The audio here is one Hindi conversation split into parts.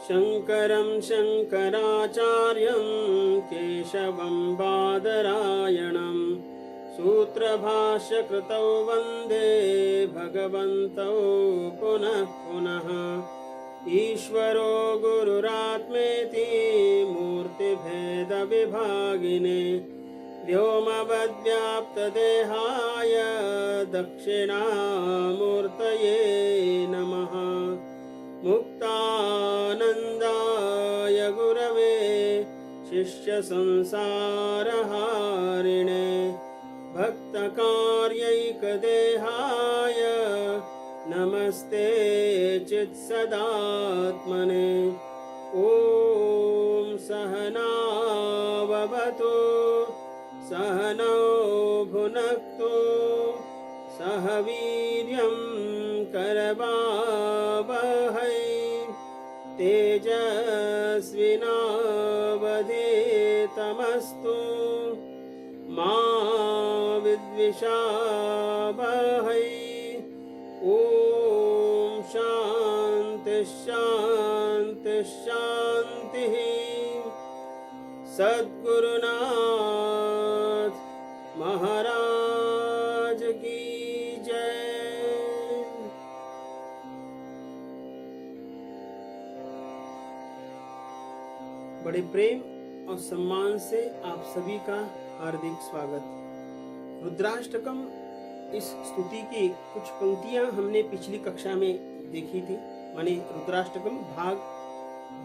शङ्करं शङ्कराचार्यं केशवं बादरायणं सूत्रभाष्यकृतौ वन्दे भगवन्तौ पुनः पुनः। ईश्वरो गुरुरात्मेति मूर्तिभेदविभागिने व्योमवद्व्याप्तदेहाय दक्षिणामूर्तये नमः। मुक्तानन्दाय गुरवे शिष्यसंसारहारिणे भक्तकार्यैकदेहाय नमस्ते चित्सदात्मने। ॐ सहनाववतु सहनौ भुनक्तु सह वीर्यं करवावहै तेजस्विनावधीतमस्तु मा विद्विषावहै। ॐ शान्ति शान्ति शान्तिः। सद्गुरुनाथ महाराज की जय। बड़े प्रेम और सम्मान से आप सभी का हार्दिक स्वागत। रुद्राष्टकम इस स्तुति की कुछ पंक्तियां हमने पिछली कक्षा में देखी थी, माने रुद्राष्टकम भाग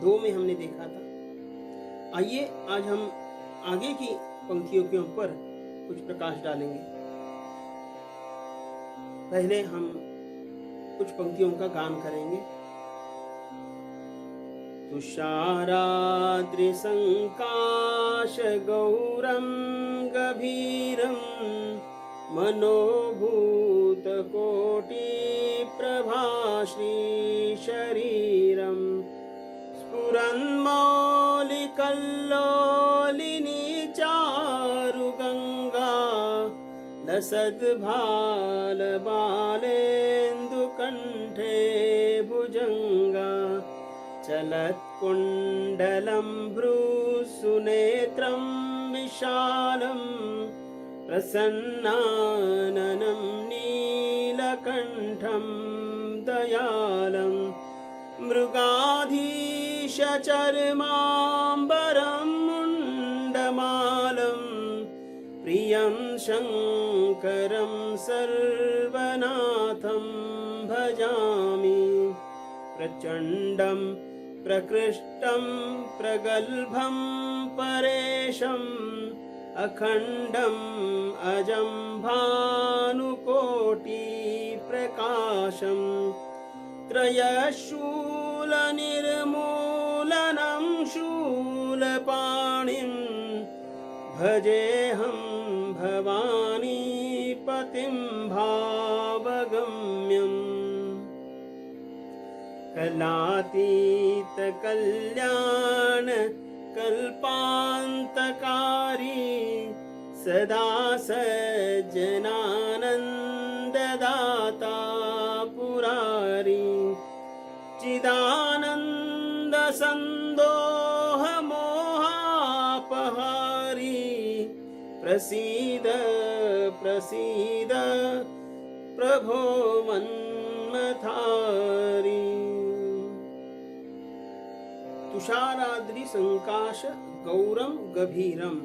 2 में हमने देखा था। आइए आज हम आगे की पंक्तियों के ऊपर कुछ प्रकाश डालेंगे। पहले हम कुछ पंक्तियों का गान करेंगे। तुषाराद्रिसंकाश गौरम गभीरम मनोभूतकोटि प्रभाश्री शरीरम स्फुरन्मौलिकल्लोलिनी चारुगंगा लसद्भालबालेन्दुकण्ठे भुजंगा चलत्कुण्डलं भ्रूसुनेत्रं विशालं प्रसन्नाननं नीलकण्ठं दयालं मृगाधीशचर्माम्बरं मुण्डमालं प्रियं शङ्करं सर्वनाथं भजामि। प्रचण्डं प्रकृष्टं प्रगल्भं परेशम् अखण्डम् अजं भानुकोटि प्रकाशम् त्रयशूलनिर्मूलनं शूलपाणिं भजेऽहं भवानीपतिं भावगम्यम्। कलातीत कल्याण कल्पान्तकारी सदा सज्जनानन्ददाता पुरारी चिदानन्द सन्दोह मोहापहारी प्रसीद प्रसीद प्रभो मन्मथारी। तुषाराद्रि संकाश गौरम गभीरम।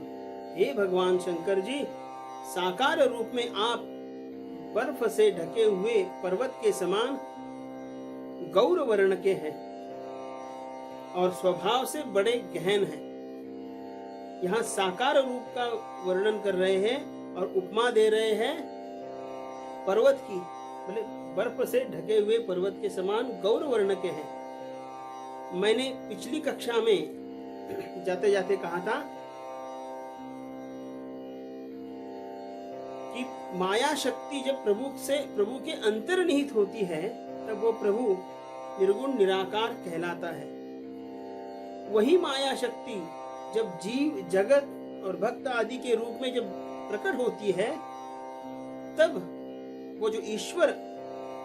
हे भगवान शंकर जी, साकार रूप में आप बर्फ से ढके हुए पर्वत के समान गौर वर्ण के हैं और स्वभाव से बड़े गहन हैं। यहाँ साकार रूप का वर्णन कर रहे हैं और उपमा दे रहे हैं पर्वत की, बोले बर्फ से ढके हुए पर्वत के समान गौर वर्ण के हैं। मैंने पिछली कक्षा में जाते जाते कहा था कि माया शक्ति जब प्रभु के अंतर्निहित होती है तब वो प्रभु निर्गुण निराकार कहलाता है। वही माया शक्ति जब जीव जगत और भक्त आदि के रूप में जब प्रकट होती है तब वो जो ईश्वर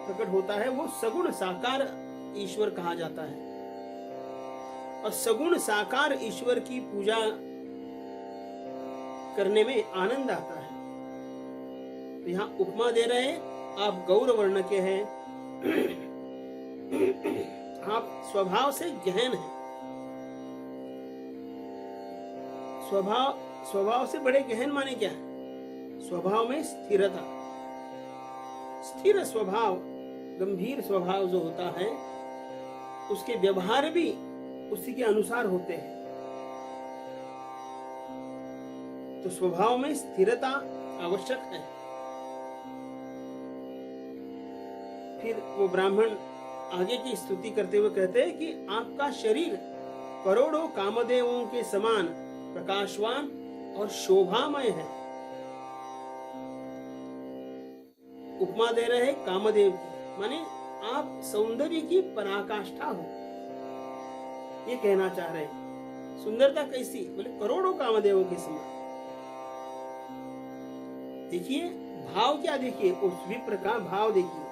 प्रकट होता है वो सगुण साकार ईश्वर कहा जाता है। और सगुण साकार ईश्वर की पूजा करने में आनंद आता है। तो यहाँ उपमा दे रहे हैं, आप गौर वर्ण के हैं, आप स्वभाव से गहन हैं, स्वभाव से बड़े गहन माने क्या है? स्वभाव में स्थिरता, स्थिर स्वभाव, गंभीर स्वभाव जो होता है उसके व्यवहार भी उसी के अनुसार होते हैं। तो स्वभाव में स्थिरता आवश्यक है। फिर वो ब्राह्मण आगे की स्तुति करते हुए कहते हैं कि आपका शरीर करोड़ों कामदेवों के समान प्रकाशवान और शोभामय है। उपमा दे रहे हैं कामदेव की, माने आप सौंदर्य की पराकाष्ठा हो, ये कहना चाह रहे हैं। सुंदरता कैसी? बोले करोड़ों कामदेवों के समान। देखिए भाव क्या, देखिए उस विप्र का भाव देखिए।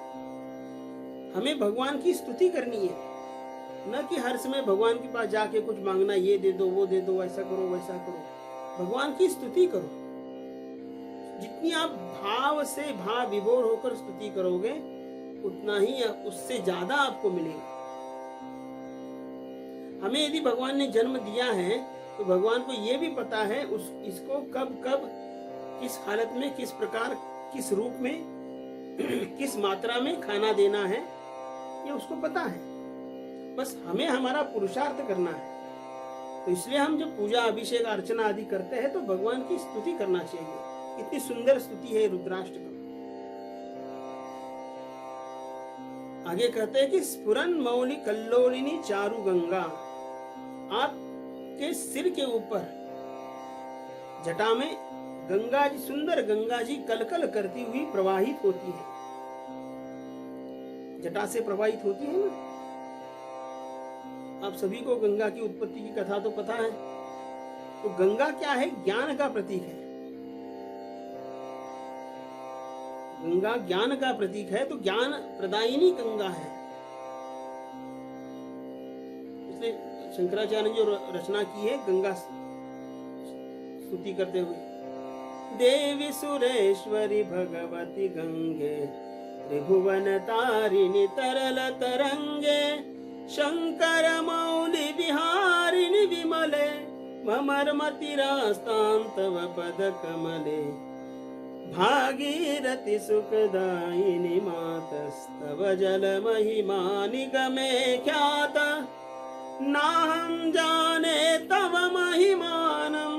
हमें भगवान की स्तुति करनी है, न कि हर समय भगवान के पास जाके कुछ मांगना, ये दे दो वो दे दो, ऐसा करो वैसा करो। भगवान की स्तुति करो। जितनी आप भाव से भाव विभोर होकर स्तुति करोगे उतना ही उससे ज्यादा आपको मिलेगा। हमें यदि भगवान ने जन्म दिया है तो भगवान को यह भी पता है इसको कब कब किस हालत में, किस प्रकार, किस रूप में, किस मात्रा में खाना देना है, ये उसको पता है। बस हमें हमारा पुरुषार्थ करना है। तो इसलिए हम जब पूजा अभिषेक अर्चना आदि करते हैं तो भगवान की स्तुति करना चाहिए। इतनी सुंदर स्तुति है रुद्राष्टकम। आगे कहते हैं कि स्फुरन मौली कल्लोलिनी चारु गंगा, आपके सिर के ऊपर जटा में गंगा जी, सुंदर गंगा जी कलकल करती हुई प्रवाहित होती है। जटा से प्रवाहित होती है ना। आप सभी को गंगा की उत्पत्ति की कथा तो पता है। तो गंगा क्या है? ज्ञान का प्रतीक है। गंगा ज्ञान का प्रतीक है, तो ज्ञान प्रदायिनी गंगा है। इसलिए शंकराचार्य ने जो रचना की है गंगा स्तुति करते हुए, देवी सुरेश्वरी भगवती गंगे, त्रिभुवन तारिणी तरल तरंगे, शंकर मौली विहारिणी विमले, ममर्मतिरास्तां तव पद कमले, भागीरथि सुखदायिनी मातस्तव जल महिमा निगमे ख्यात, नाहं जाने तव महिमानं,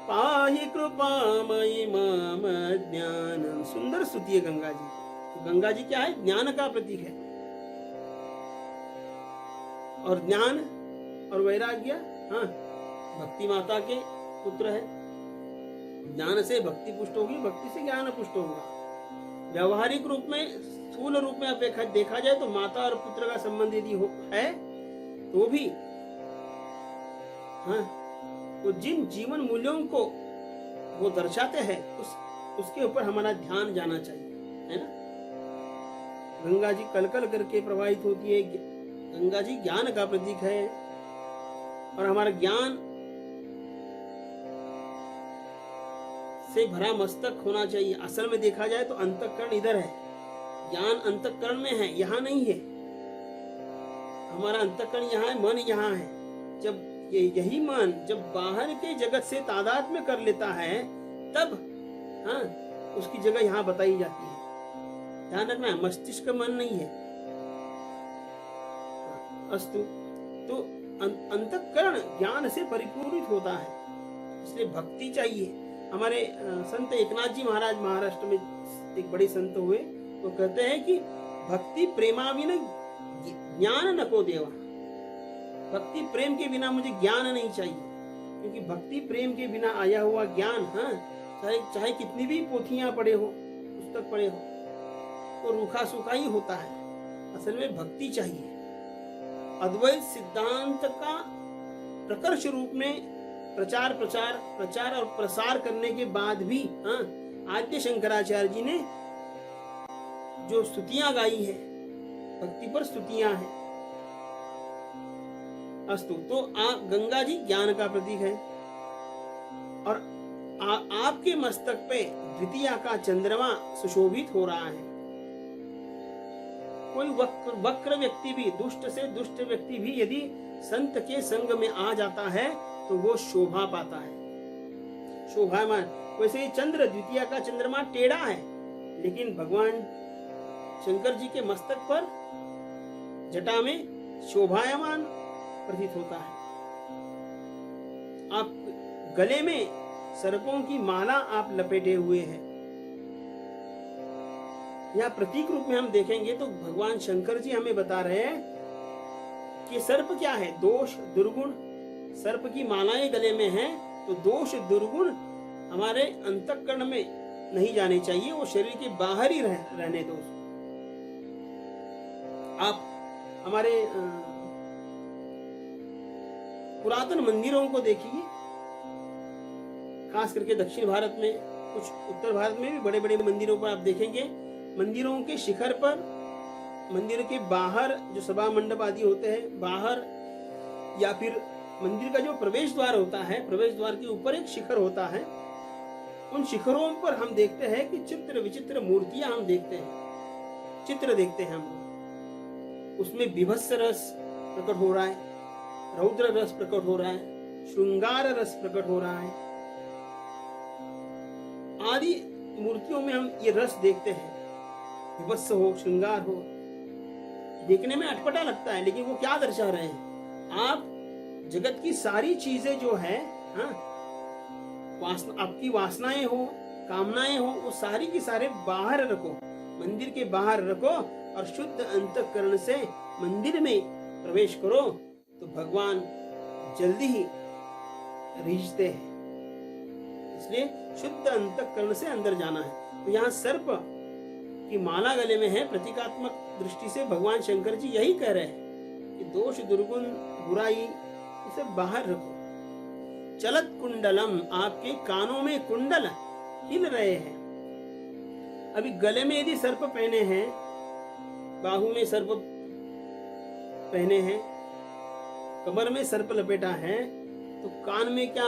पाहि कृपामयि माम ज्ञानम। सुंदर स्तुति है गंगा जी। तो गंगा जी क्या है? ज्ञान का प्रतीक है। और ज्ञान और वैराग्य, हाँ, भक्ति माता के पुत्र है। ज्ञान से भक्ति पुष्ट होगी, भक्ति से ज्ञान पुष्ट होगा। व्यवहारिक रूप में, स्थूल रूप में अपेक्षा देखा जाए तो माता और पुत्र का संबंध यदि है तो भी, हाँ, वो जिन जीवन मूल्यों को वो दर्शाते हैं उसके ऊपर हमारा ध्यान जाना चाहिए, है ना। गंगा जी कलकल करके प्रवाहित होती है। गंगा जी ज्ञान का प्रतीक है और हमारा ज्ञान से भरा मस्तक होना चाहिए। असल में देखा जाए तो अंतःकरण इधर है, ज्ञान अंतःकरण में है, यहाँ नहीं है। हमारा अंतःकरण यहाँ है, मन यहाँ है। जब यही मन जब बाहर के जगत से तादात्म्य कर लेता है तब, हाँ, उसकी जगह यहाँ बताई जाती है। ध्यान रखना है, मस्तिष्क मन नहीं है। अस्तु, तो अंतःकरण ज्ञान से परिपूरित होता है, इसलिए भक्ति चाहिए। हमारे संत एकनाथ जी महाराज महाराष्ट्र में एक बड़े संत हुए, वो कहते हैं कि भक्ति प्रेमाविन ज्ञान नको देवा। भक्ति प्रेम के बिना मुझे ज्ञान नहीं चाहिए, क्योंकि भक्ति प्रेम के बिना आया हुआ ज्ञान, हाँ, चाहे कितनी भी पोथियां पढ़े हो, पुस्तक पढ़े हो, वो रूखा सूखा ही होता है। असल में भक्ति चाहिए। अद्वैत सिद्धांत का प्रकर्ष रूप में प्रचार और प्रसार करने के बाद भी, हाँ, आद्य शंकराचार्य जी ने जो स्तुतियां गाई हैं, भक्ति पर स्तुतियां हैं, अस्तु। तो गंगा जी ज्ञान का प्रतीक है और आपके मस्तक पे द्वितीया का चंद्रमा सुशोभित हो रहा है। कोई वक्र व्यक्ति भी, दुष्ट से दुष्ट व्यक्ति भी यदि संत के संग में आ जाता है तो वो शोभा पाता है, शोभायमान। वैसे ही चंद्र, द्वितीया का चंद्रमा टेढ़ा है, लेकिन भगवान शंकर जी के मस्तक पर जटा में शोभायमान प्रतीत होता है। आप गले में सर्पों की माला आप लपेटे हुए हैं। यह प्रतीक रूप में हम देखेंगे तो भगवान शंकर जी हमें बता रहे हैं कि सर्प क्या है, दोष दुर्गुण। सर्प की मालाएं गले में हैं तो दोष दुर्गुण हमारे अंतःकरण में नहीं जाने चाहिए, वो शरीर के बाहर ही रहने दो। आप हमारे पुरातन मंदिरों को देखिए, खास करके दक्षिण भारत में, कुछ उत्तर भारत में भी बड़े बड़े मंदिरों पर आप देखेंगे, मंदिरों के शिखर पर, मंदिर के बाहर जो सभा मंडप आदि होते हैं बाहर, या फिर मंदिर का जो प्रवेश द्वार होता है, प्रवेश द्वार के ऊपर एक शिखर होता है। उन शिखरों पर हम देखते हैं कि चित्र विचित्र मूर्तियां हम देखते हैं, चित्र देखते हैं हम। उसमें विभत्स रस प्रकट हो रहा है, रौद्र रस प्रकट हो रहा है, श्रृंगार रस प्रकट हो रहा है, आदि मूर्तियों में हम ये रस देखते हैं। विभत्स हो, श्रृंगार हो, देखने में अटपटा लगता है, लेकिन वो क्या दर्शा रहे हैं? आप जगत की सारी चीजें जो है, आपकी वासनाएं हो, कामनाएं हो, वो सारी की सारे बाहर रखो, मंदिर के बाहर रखो और शुद्ध अंतःकरण से मंदिर में प्रवेश करो तो भगवान जल्दी ही रिझते हैं। इसलिए शुद्ध अंतःकरण से अंदर जाना है। तो यहाँ सर्प की माला गले में है, प्रतीकात्मक दृष्टि से भगवान शंकर जी यही कह रहे हैं कि दोष दुर्गुण बुराई इसे बाहर रखो। चलत कुंडलम, आपके कानों में कुंडल हिल रहे हैं। अभी गले में यदि सर्प पहने हैं, बाहु में सर्प पहने हैं, कमर में सर्प लपेटा है, तो कान में क्या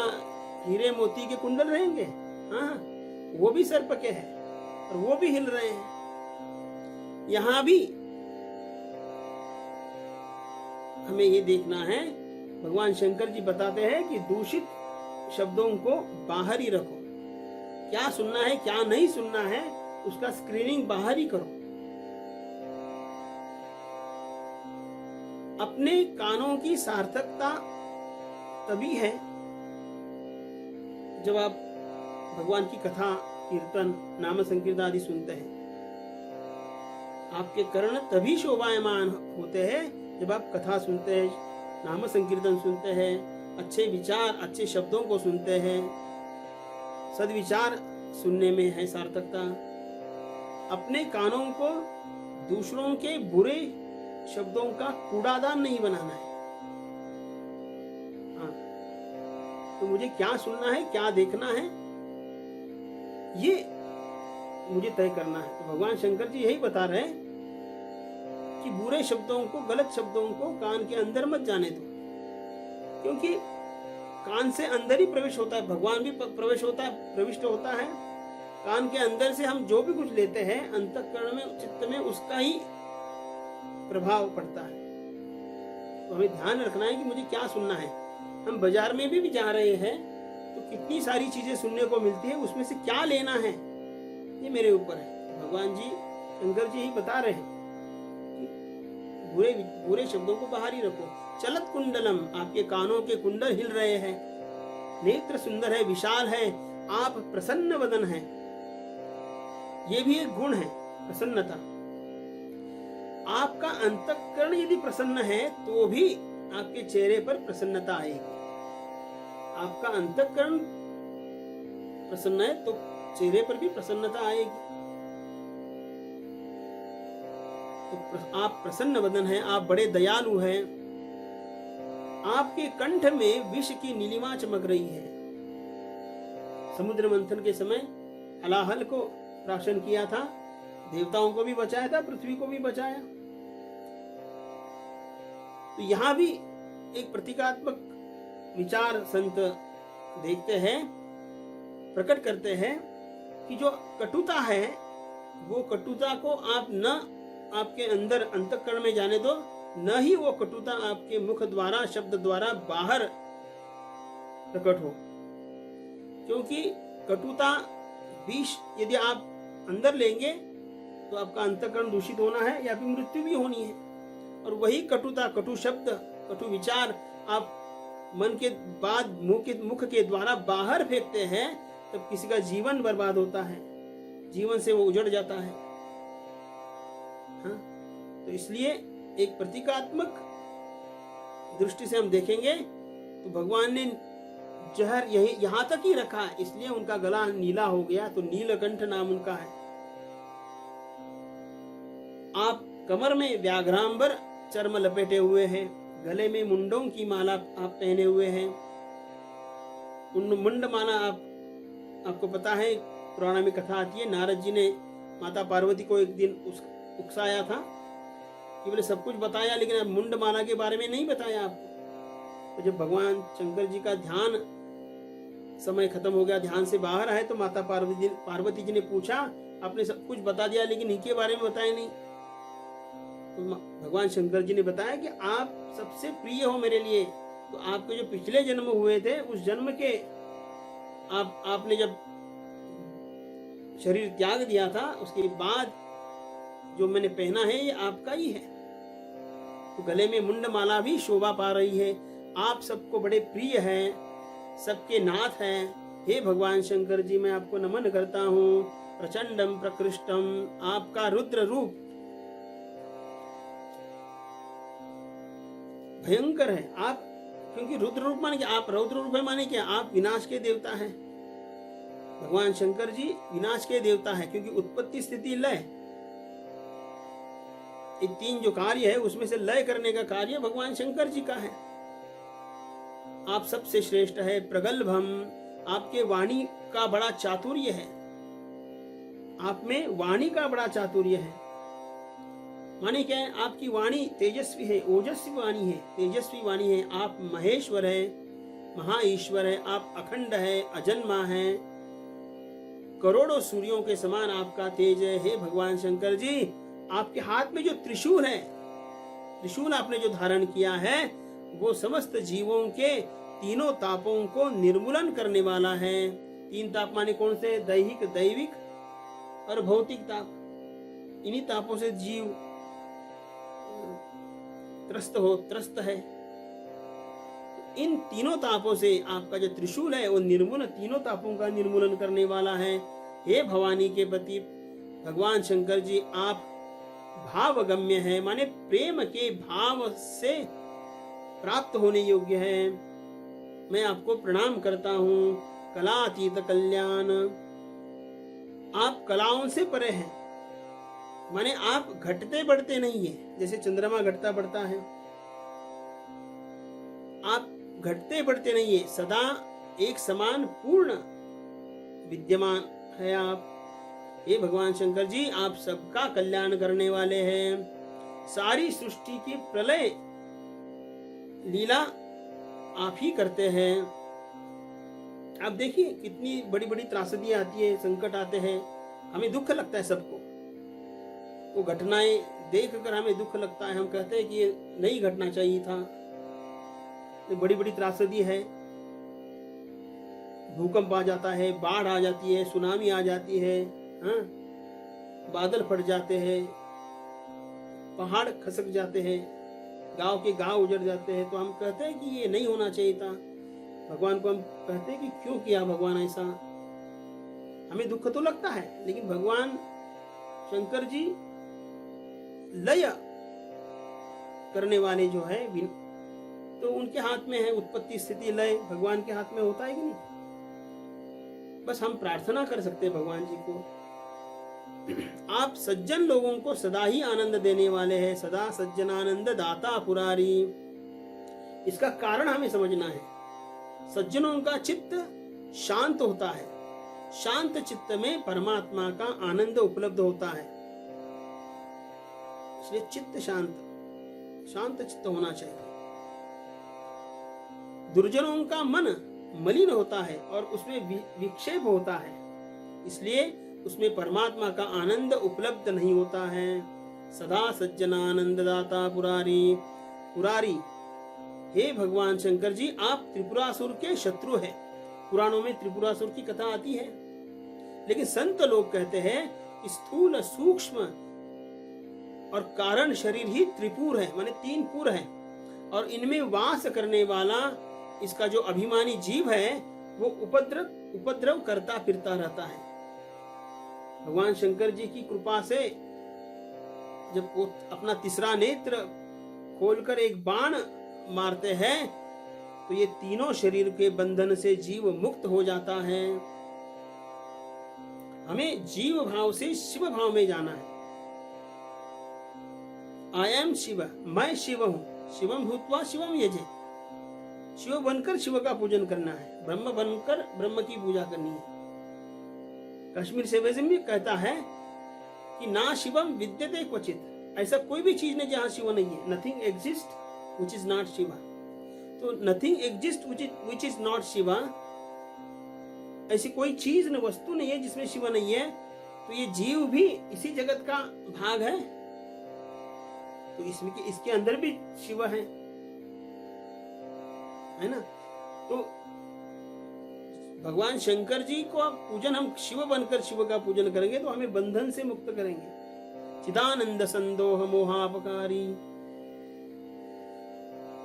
हीरे मोती के कुंडल रहेंगे? हाँ, वो भी सर्प के हैं और वो भी हिल रहे हैं। यहां भी हमें ये देखना है, भगवान शंकर जी बताते हैं कि दूषित शब्दों को बाहर ही रखो। क्या सुनना है क्या नहीं सुनना है उसका स्क्रीनिंग बाहर ही करो। अपने कानों की सार्थकता तभी है जब आप भगवान की कथा, कीर्तन, नाम संकीर्तन आदि सुनते हैं। आपके कर्ण तभी शोभायमान होते हैं जब आप कथा सुनते हैं, नाम संकीर्तन सुनते हैं, अच्छे विचार, अच्छे शब्दों को सुनते हैं। सद्विचार सुनने में है सार्थकता। अपने कानों को दूसरों के बुरे शब्दों का कूड़ादान नहीं बनाना है। हाँ, तो मुझे क्या सुनना है, क्या देखना है, ये मुझे तय करना है। तो भगवान शंकर जी यही बता रहे हैं कि बुरे शब्दों को, गलत शब्दों को कान के अंदर मत जाने दो, क्योंकि कान से अंदर ही प्रवेश होता है, भगवान भी प्रविष्ट होता है। कान के अंदर से हम जो भी कुछ लेते हैं अंतःकरण में, चित्त में उसका ही प्रभाव पड़ता है। तो हमें ध्यान रखना है कि मुझे क्या सुनना है। हम बाजार में भी जा रहे हैं तो कितनी सारी चीजें सुनने को मिलती है, उसमें से क्या लेना है ये मेरे ऊपर है। भगवान जी, शंकर जी ही बता रहे हैं कि बुरे शब्दों को बाहर ही रखो। चलत कुंडलम, आपके कानों के कुंडल हिल रहे हैं, नेत्र सुंदर है, विशाल है, आप प्रसन्न वदन हैं। ये भी एक गुण है, प्रसन्नता। आपका अंतःकरण यदि प्रसन्न है तो भी आपके चेहरे पर प्रसन्नता आएगी। आपका अंतःकरण प्रसन्न है तो चेहरे पर भी प्रसन्नता आएगी। तो आप प्रसन्न वदन हैं, आप बड़े दयालु हैं। आपके कंठ में विष की नीलिमा चमक रही है। समुद्र मंथन के समय हलाहल को राशन किया था, देवताओं को भी बचाया था, पृथ्वी को भी बचाया। तो यहां भी एक प्रतीकात्मक विचार संत देखते हैं, प्रकट करते हैं कि जो कटुता है वो कटुता को आप न आपके अंदर अंतःकरण में जाने दो, न ही वो कटुता आपके मुख द्वारा शब्द द्वारा बाहर प्रकट हो। क्योंकि कटुता विष यदि आप अंदर लेंगे तो आपका अंतःकरण दूषित होना है या फिर मृत्यु भी होनी है। और वही कटुता, कटु शब्द, कटु विचार आप मन के बाद मुख के द्वारा बाहर फेंकते हैं, तब किसी का जीवन बर्बाद होता है, जीवन से वो उजड़ जाता है। हाँ? तो इसलिए एक प्रतीकात्मक दृष्टि से हम देखेंगे तो भगवान ने जहर यही यहां तक ही रखा है, इसलिए उनका गला नीला हो गया, तो नीलकंठ नाम उनका है। आप कमर में व्याघ्रांबर चर्म लपेटे हुए हैं, गले में मुंडों की माला आप पहने हुए हैं। मुंड माला आपको पता है, पुराण में कथा आती है, नारद जी ने माता पार्वती को एक दिन उकसाया था कि बोले सब कुछ बताया लेकिन अब मुंड माला के बारे में नहीं बताया आपको। तो जब भगवान शंकर जी का ध्यान समय खत्म हो गया, ध्यान से बाहर आए, तो माता पार्वती जी ने पूछा, आपने सब कुछ बता दिया लेकिन इनके बारे में बताया नहीं। तो भगवान शंकर जी ने बताया कि आप सबसे प्रिय हो मेरे लिए, तो आपके जो पिछले जन्म हुए थे उस जन्म के आपने जब शरीर त्याग दिया था उसके बाद जो मैंने पहना है ये आपका ही है। तो गले में मुंड माला भी शोभा पा रही है। आप सबको बड़े प्रिय हैं, सबके नाथ हैं। हे भगवान शंकर जी, मैं आपको नमन करता हूँ। प्रचंडम प्रकृष्टम, आपका रुद्र रूप भयंकर है। आप क्योंकि रुद्र रूप माने कि आप रौद्र रूप है, माने कि आप विनाश के देवता हैं। भगवान शंकर जी विनाश के देवता है, क्योंकि उत्पत्ति स्थिति लय, ये तीन जो कार्य है उसमें से लय करने का कार्य भगवान शंकर जी का है। आप सबसे श्रेष्ठ है। प्रगल्भम, आपके वाणी का बड़ा चातुर्य है, आप में वाणी का बड़ा चातुर्य है। माने क्या है, आपकी वाणी तेजस्वी है, ओजस्वी वाणी है, तेजस्वी वाणी है। आप महेश्वर है, महाईश्वर है, आप अखंड है, अजन्मा है, करोड़ों सूर्यों के समान आपका तेज है। हे भगवान शंकर जी, आपके हाथ में जो त्रिशूल है, त्रिशूल आपने जो धारण किया है, वो समस्त जीवों के तीनों तापों को निर्मूलन करने वाला है। तीन ताप माने कौन से? दैहिक, दैविक और भौतिक ताप। इन्हीं तापों से जीव त्रस्त है। इन तीनों तापों से आपका जो त्रिशूल है वो तीनों तापों का निर्मूलन करने वाला है। हे भवानी के पति भगवान शंकर जी, आप भावगम्य है, माने प्रेम के भाव से प्राप्त होने योग्य है। मैं आपको प्रणाम करता हूँ। कलातीत कल्याण, आप कलाओं से परे हैं, माने आप घटते बढ़ते नहीं है। जैसे चंद्रमा घटता बढ़ता है, आप घटते बढ़ते नहीं है, सदा एक समान पूर्ण विद्यमान है आप। हे भगवान शंकर जी, आप सबका कल्याण करने वाले हैं। सारी सृष्टि की प्रलय लीला आप ही करते हैं। आप देखिए कितनी बड़ी बड़ी त्रासदियां आती है, संकट आते हैं, हमें दुख लगता है। सबको वो घटनाएं देख कर हमें दुख लगता है। हम कहते हैं कि ये नहीं घटना चाहिए था। बड़ी बड़ी त्रासदी है, भूकंप आ जाता है, बाढ़ आ जाती है, सुनामी आ जाती है, हाँ? बादल फट जाते हैं, पहाड़ खसक जाते हैं, गांव के गांव उजड़ जाते हैं। तो हम कहते हैं कि ये नहीं होना चाहिए था। भगवान को हम कहते हैं कि क्यों किया भगवान ऐसा। हमें दुख तो लगता है, लेकिन भगवान शंकर जी लय करने वाले जो है, तो उनके हाथ में है उत्पत्ति स्थिति लय। भगवान के हाथ में होता है कि नहीं? बस हम प्रार्थना कर सकते हैं भगवान जी को। आप सज्जन लोगों को सदा ही आनंद देने वाले हैं, सदा सज्जनानंद दाता पुरारी। इसका कारण हमें समझना है। सज्जनों का चित्त शांत होता है, शांत चित्त में परमात्मा का आनंद उपलब्ध होता है। इसलिए चित्त शांत चित्त होना चाहिए। दुर्जनों का मन मलिन होता है और उसमें विक्षेप होता है, इसलिए उसमें परमात्मा का आनंद उपलब्ध नहीं होता है। सदा सज्जनानंददाता पुरारी। पुरारी, हे भगवान शंकर जी, आप त्रिपुरासुर के शत्रु हैं। पुराणों में त्रिपुरासुर की कथा आती है, लेकिन संत लोग कहते हैं स्थूल सूक्ष्म और कारण शरीर ही त्रिपुर है, माने 3 पुर है, और इनमें वास करने वाला इसका जो अभिमानी जीव है वो उपद्रव करता फिरता रहता है। भगवान शंकर जी की कृपा से जब वो अपना तीसरा नेत्र खोलकर एक बाण मारते हैं तो ये तीनों शरीर के बंधन से जीव मुक्त हो जाता है। हमें जीव भाव से शिव भाव में जाना है। आई एम शिव, मैं शिव हूं, शिवम भूत्वा शिवम यजे। शिव बनकर शिव का पूजन करना है, ब्रह्म बनकर ब्रह्म की पूजा करनी है। कश्मीर सेवेज़म में कहता है कि ना शिवम विद्यते क्वचित, ऐसा कोई भी चीज नहीं जहां शिव नहीं है। Nothing exist which is not Shiva. तो nothing exist which is not Shiva, ऐसी कोई चीज न वस्तु नहीं है जिसमें शिव नहीं है। तो ये जीव भी इसी जगत का भाग है, तो इसके अंदर भी शिव है ना। तो भगवान शंकर जी को पूजन, हम शिव बनकर शिव का पूजन करेंगे तो हमें बंधन से मुक्त करेंगे। चिदानंद संदोह मोहापकारी,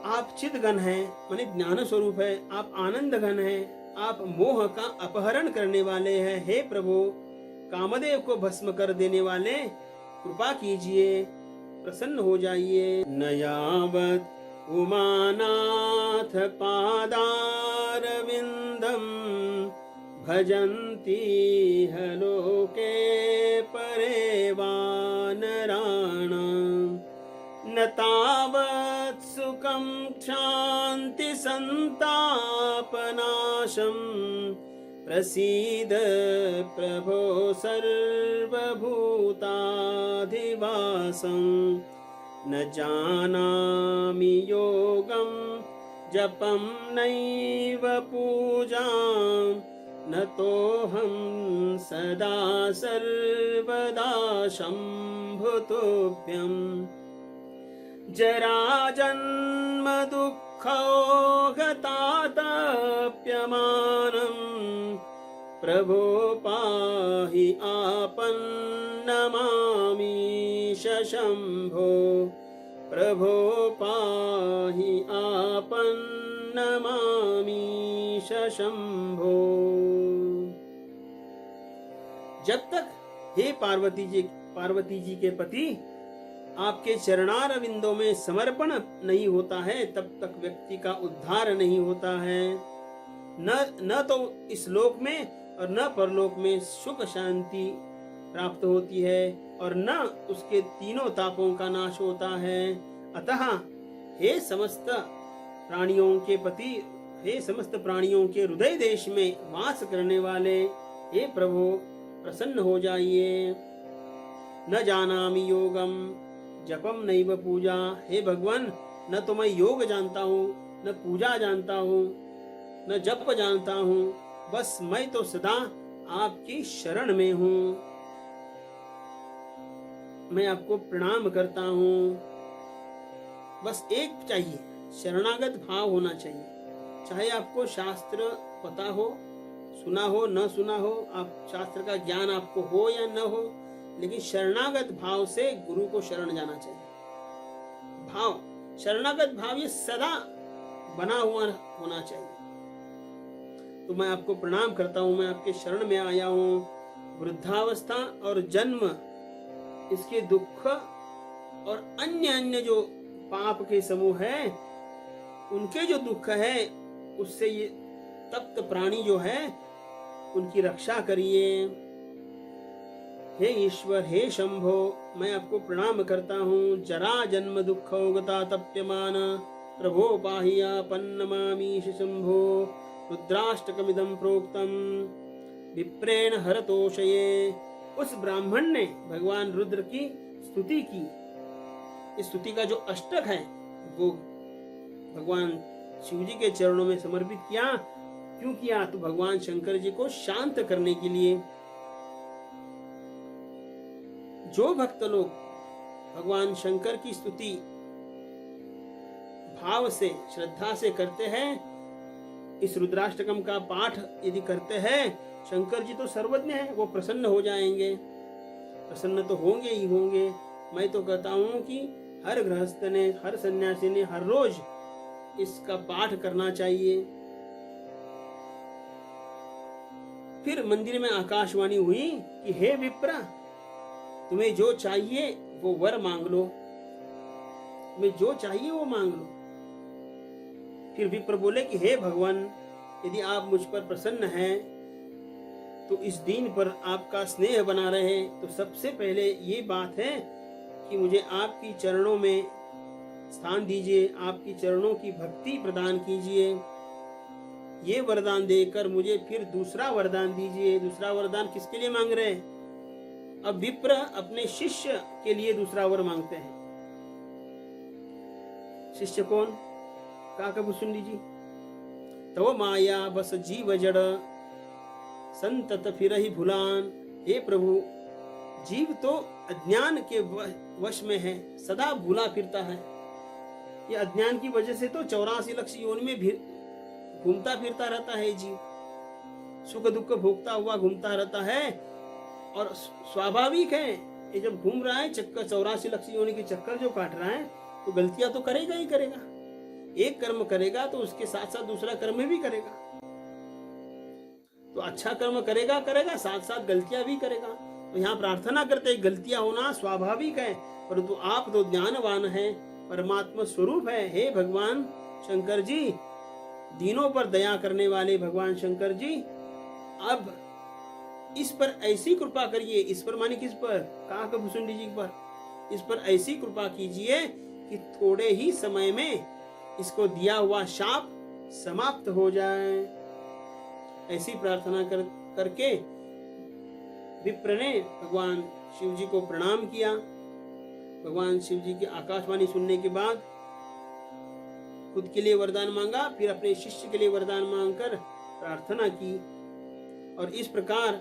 आप चिदघन हैं, माने ज्ञान स्वरूप है। आप आनंद घन हैं, आप मोह का अपहरण करने वाले हैं। हे प्रभु, कामदेव को भस्म कर देने वाले, कृपा कीजिए, प्रसन्न हो जाइए। न यावत उमानाथ पादारविंदम भजन्ति हलोके परे वानराणाम्, न तावत् सुखं क्षान्ति संतापनाशं, प्रसीद प्रभो सर्वभूताधिवासं। न जानामि योगं जपं नैव पूजां, न तोऽहं सदा सर्वदा शम्भुतुभ्यं। जराजन्म दुःखोगतातप्यमानम्, प्रभो पाहि आपन्नमामीश शम्भो। प्रभो पाहि आपन्नमामीश शम्भो। जब तक हे पार्वती जी के पति आपके चरणारविंदों में समर्पण नहीं होता है, तब तक व्यक्ति का उद्धार नहीं होता है। न तो इस लोक में और न परलोक में सुख शांति प्राप्त होती है, और न उसके तीनों तापों का नाश होता है। अतः हे समस्त प्राणियों के पति, हे समस्त प्राणियों के हृदय देश में वास करने वाले, हे प्रभु प्रसन्न हो जाइए। न जानामि योगम जपम नैव पूजा, हे भगवान, न तो मैं योग जानता हूँ, न पूजा जानता हूँ, न जप जानता हूँ, बस मैं तो सदा आपकी शरण में हूँ। मैं आपको प्रणाम करता हूँ। बस एक चाहिए, शरणागत भाव होना चाहिए। चाहे आपको शास्त्र पता हो, सुना हो न सुना हो, आप शास्त्र का ज्ञान आपको हो या न हो, लेकिन शरणागत भाव से गुरु को शरण जाना चाहिए। भाव, शरणागत भाव ये सदा बना हुआ होना चाहिए। तो मैं आपको प्रणाम करता हूँ, मैं आपके शरण में आया हूँ। वृद्धावस्था और जन्म, इसके दुख और अन्य जो पाप के समूह है, उनके जो दुख है, उससे ये तप्त प्राणी जो है उनकी रक्षा करिए। हे ईश्वर, हे शंभो, मैं आपको प्रणाम करता हूँ। जरा जन्म दुःखोगता तप्यमान, प्रभो पाहि आपन्नमामीश शंभो। रुद्राष्टकमिदं प्रोक्तम विप्रेण हरतोषये। उस ब्राह्मण ने भगवान रुद्र की स्तुति की। इस स्तुति का जो अष्टक है वो भगवान शिव जी के चरणों में समर्पित किया। क्यों किया? तो भगवान शंकर जी को शांत करने के लिए। जो भक्त लोग भगवान शंकर की स्तुति भाव से, श्रद्धा से करते हैं, इस रुद्राष्टकम का पाठ यदि करते हैं, शंकर जी तो सर्वज्ञ हैं, वो प्रसन्न हो जाएंगे। प्रसन्न तो होंगे ही होंगे। मैं तो कहता हूं कि हर गृहस्थ ने, हर सन्यासी ने हर रोज इसका पाठ करना चाहिए। फिर मंदिर में आकाशवाणी हुई कि हे विप्र, तुम्हें जो चाहिए वो वर मांग लो, तुम्हें जो चाहिए वो मांग लो। फिर विप्र बोले कि हे भगवान, यदि आप मुझ पर प्रसन्न हैं तो इस दिन पर आपका स्नेह बना रहे, तो सबसे पहले ये बात है कि मुझे आपकी चरणों में स्थान दीजिए, आपकी चरणों की भक्ति प्रदान कीजिए। ये वरदान देकर मुझे फिर दूसरा वरदान दीजिए। दूसरा वरदान किसके लिए मांग रहे हैं? अब विप्र अपने शिष्य के लिए दूसरा वर मांगते हैं। शिष्य कौन? काका भुसुंडी जी। तव माया बस जीव जड़ संतत फिरहि भुलान। हे प्रभु, जीव तो अज्ञान के वश में है, सदा भूला फिरता है। ये अज्ञान की वजह से तो 84 लाख योनि में भी घूमता फिरता रहता है जीव, सुख दुख भोगता हुआ घूमता रहता है। और स्वाभाविक है, ये जब घूम रहा है चक्कर, 84 लाख योनि के चक्कर जो काट रहा है, तो गलतियां तो करेगा ही करेगा। एक कर्म करेगा तो उसके साथ साथ दूसरा कर्म भी करेगा। तो अच्छा कर्म करेगा करेगा, साथ साथ गलतियां भी करेगा। तो यहाँ प्रार्थना करते, गलतियां होना स्वाभाविक है, परंतु आप तो ज्ञानवान हैं, परमात्मा स्वरूप है। हे भगवान शंकर जी, दीनों पर दया करने वाले भगवान शंकर जी, अब इस पर ऐसी कृपा करिए। इस पर माने किस पर? काका भुसुंडी जी पर। इस पर ऐसी कृपा कीजिए कि थोड़े ही समय में इसको दिया हुआ शाप समाप्त हो जाए। ऐसी प्रार्थना करके विप्र ने भगवान शिव जी को प्रणाम किया। भगवान शिव जी की आकाशवाणी सुनने के बाद खुद के लिए वरदान मांगा, फिर अपने शिष्य के लिए वरदान मांगकर प्रार्थना की। और इस प्रकार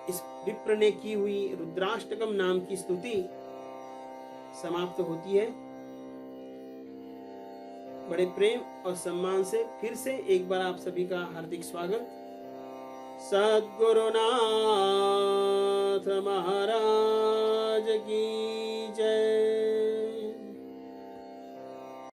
इस विप्र ने की हुई रुद्राष्टकम नाम की स्तुति समाप्त होती है। बड़े प्रेम और सम्मान से फिर से एक बार आप सभी का हार्दिक स्वागत। सद्गुरुनाथ महाराज की जय।